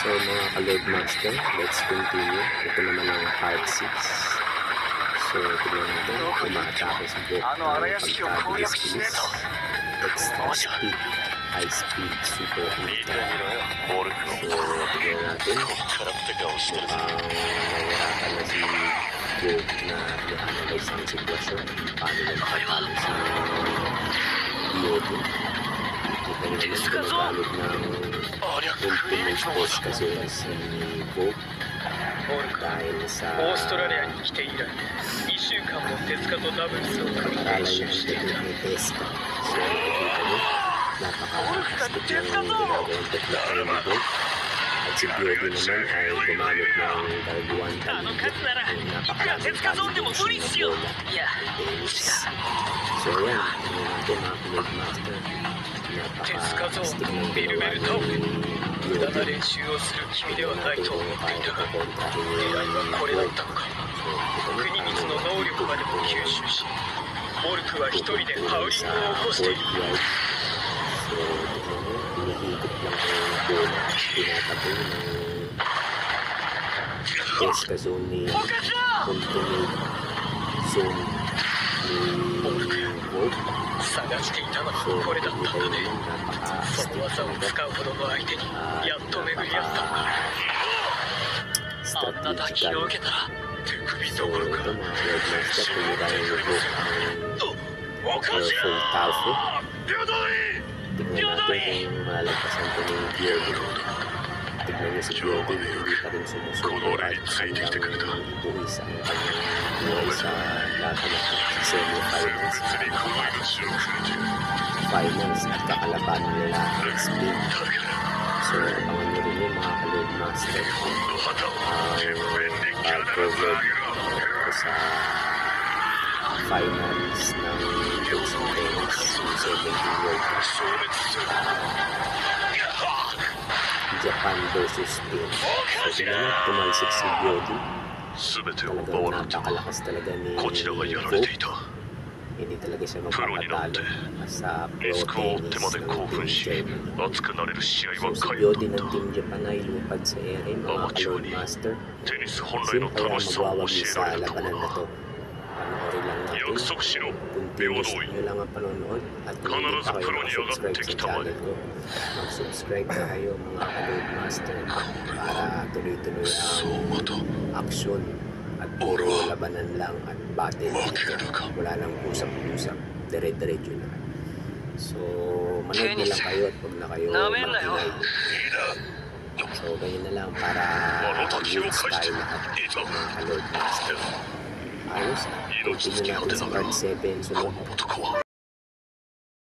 So mga ka-Lord Master, let's continue. Ito naman ang part 6. So tignan natin, umaatake si Goku pagka-bilis-bilis. Extra speed, high speed, super ultra. So tignan natin, nahihirapan na si Goku na i-analyze ang sitwasyon. Paano nagpapalo si Diogo. Kita nyo naman gumagamit ng ultimate pose kasi si Goku dahil sa nakaralan yung technique ni Tezuka. So nakikita nyo, napaka-astig ng ginagawang technique ni Goku. At si Diogo naman ay gumamit ng Darguan Talibot yung napakaraming combination ng bola ng tennis. So yan, tingnan natin mga Lord Master, napaka-astig ng ginawa ni Diogo. Tingnan natin kung paano kakontrahin ni Goku. So kita nyo paano pupunta sa courtyard. So tingnan nyo, hinihigit lang ang bola, tinataboy ng Tezuka zone ni ultimate zone ni Goku. So nakikita nyo naman, napaka-astig talaga, napaka-strategical. So ito mga Lord Master, pinirayan ni Goku ang full Talfo. Tignan natin kung malagpasan ko ni Diogo. Tignan niyo si Diogo, hindi pa rin sumusuko at hanggang ibuwis ang kanyang buhay sa laban at semi-finals. Finals at kakalabanan nila ang Spain. So abangan nyo rin yung mga ka-Lord Master ang pag-cover ko sa finals ng Philippine Tennis yung 17 World Cup. Japan versus Spain. So tingnan mo, tumalsik si Diogo. Talagang napakalakas talaga ni Goku. Hindi talaga siya magpapatalo sa pro tennis ng Team Germany. So si Diogo ng Team Japan ay lumipad sa ere, mga ka-Lord Master. Sim kaya magwawagi sa labanan na to. Panoorin lang natin. Continuous nyo lang ang panonood. At kung hindi pa kayo mag-subscribe sa channel ko, mag-subscribe na kayo mga ka-Lord Master para tuloy-tuloy ang action at puro labanan lang at battle. Wala nang usap-usap, dire-diretso na. So manood na lang kayo at huwag na kayo mag-ingay. So ganyan na lang para mag-wins tayo lahat mga ka-Lord Master. Ayos, continue natin sa part 7 sunod.